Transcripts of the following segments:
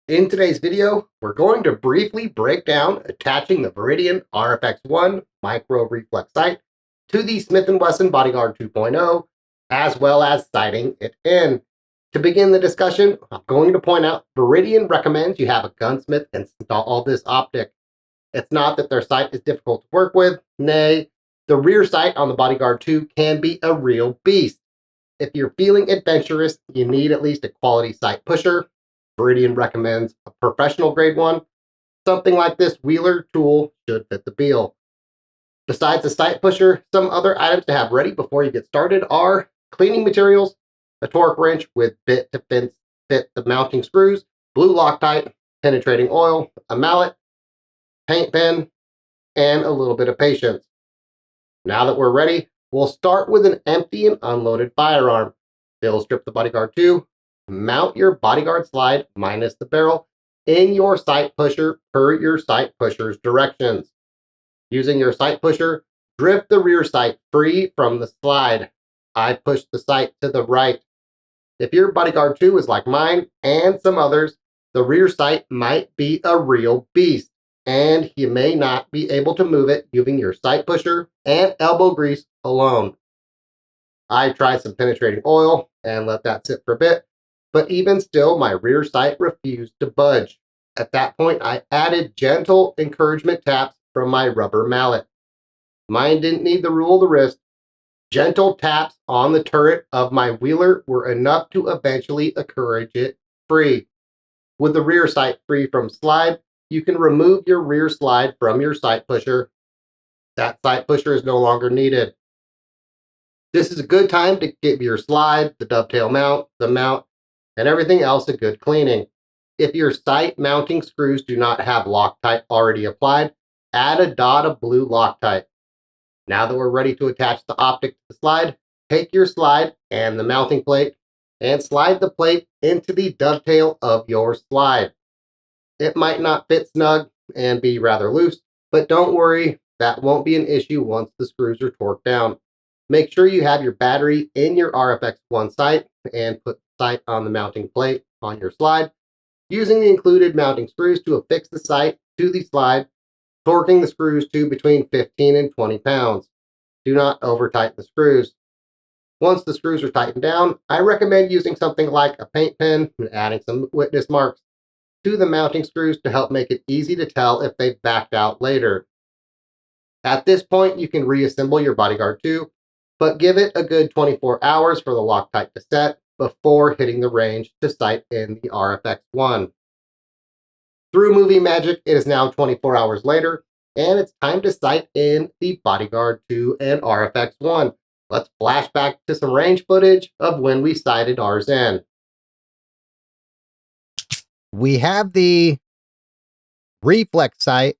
In today's video, we're going to briefly break down attaching the Viridian RFX1 micro reflex sight to the Smith & Wesson Bodyguard 2.0, as well as sighting it in. To begin the discussion, I'm going to point out Viridian recommends you have a gunsmith install this optic. It's not that their sight is difficult to work with. Nay, the rear sight on the Bodyguard 2 can be a real beast. If you're feeling adventurous, you need at least a quality sight pusher. Viridian recommends a professional grade one. Something like this Wheeler tool should fit the bill. Besides the sight pusher, some other items to have ready before you get started are cleaning materials, a torque wrench with bit to fit the mounting screws, blue Loctite, penetrating oil, a mallet, paint pen, and a little bit of patience. Now that we're ready, we'll start with an empty and unloaded firearm. Fill strip the Bodyguard 2. Mount your Bodyguard slide minus the barrel in your sight pusher per your sight pusher's directions. Using your sight pusher, drift the rear sight free from the slide. I push the sight to the right. If your Bodyguard 2 is like mine and some others, the rear sight might be a real beast, and you may not be able to move it using your sight pusher and elbow grease alone. I tried some penetrating oil and let that sit for a bit, but even still, my rear sight refused to budge. At that point, I added gentle encouragement taps from my rubber mallet. Mine didn't need the rule of the wrist. Gentle taps on the turret of my Wheeler were enough to eventually encourage it free. With the rear sight free from slide, you can remove your rear slide from your sight pusher. That sight pusher is no longer needed. This is a good time to give your slide, the dovetail mount, the mount, and everything else a good cleaning. If your sight mounting screws do not have Loctite already applied, add a dot of blue Loctite. Now that we're ready to attach the optic to the slide, take your slide and the mounting plate and slide the plate into the dovetail of your slide. It might not fit snug and be rather loose, but don't worry, that won't be an issue once the screws are torqued down. Make sure you have your battery in your RFX1 sight and put the sight on the mounting plate on your slide, using the included mounting screws to affix the sight to the slide, torquing the screws to between 15 and 20 pounds. Do not over-tighten the screws. Once the screws are tightened down, I recommend using something like a paint pen and adding some witness marks to the mounting screws to help make it easy to tell if they've backed out later. At this point, you can reassemble your Bodyguard 2, but give it a good 24 hours for the Loctite to set before hitting the range to sight in the RFX1. Through movie magic, it is now 24 hours later, and it's time to sight in the Bodyguard 2 and RFX1. Let's flash back to some range footage of when we sighted ours in. We have the reflex sight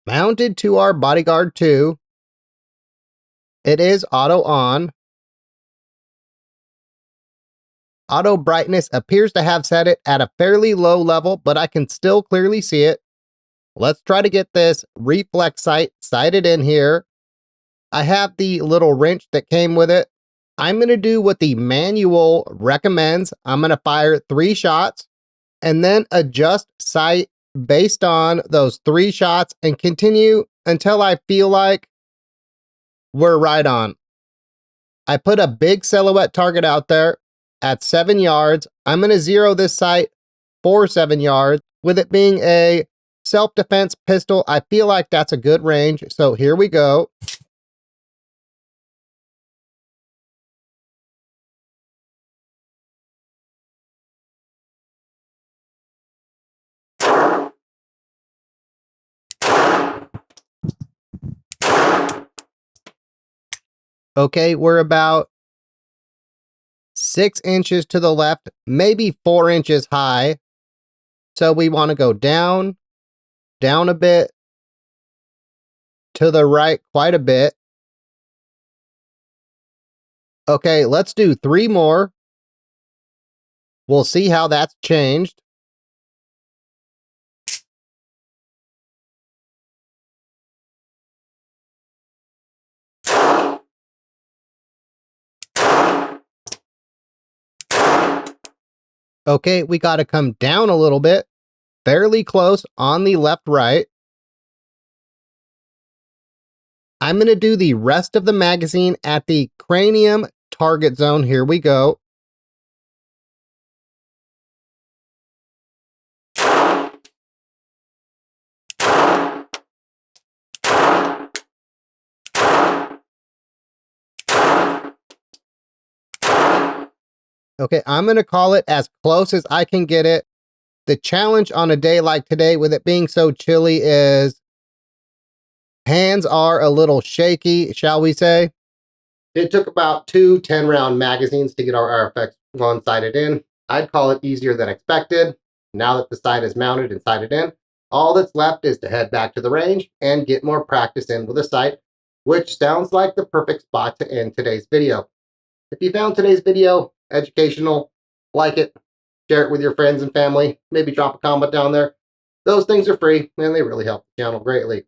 mounted to our Bodyguard 2. It is auto on. Auto brightness appears to have set it at a fairly low level, but I can still clearly see it. Let's try to get this reflex sight sighted in here. I have the little wrench that came with it. I'm going to do what the manual recommends. I'm going to fire 3 shots and then adjust sight based on those 3 shots and continue until I feel like we're right on. I put a big silhouette target out there at 7 yards. I'm going to zero this sight for 7 yards. With it being a self-defense pistol, I feel like that's a good range. So here we go. Okay, we're about 6 inches to the left, maybe 4 inches high. So we want to go down, down a bit, to the right quite a bit. Okay, let's do 3 more. We'll see how that's changed. Okay, we got to come down a little bit, fairly close on the left right. I'm going to do the rest of the magazine at the cranium target zone. Here we go. Okay, I'm going to call it as close as I can get it. The challenge on a day like today, with it being so chilly, is hands are a little shaky, shall we say. It took about 2 10-round magazines to get our RFX1 sighted in. I'd call it easier than expected. Now that the sight is mounted and sighted in, all that's left is to head back to the range and get more practice in with the sight, which sounds like the perfect spot to end today's video. If you found today's video educational, like it, share it with your friends and family, maybe drop a comment down there. Those things are free and they really help the channel greatly.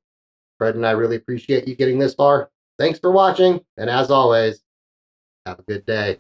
Fred and I really appreciate you getting this far. Thanks for watching, and as always, have a good day.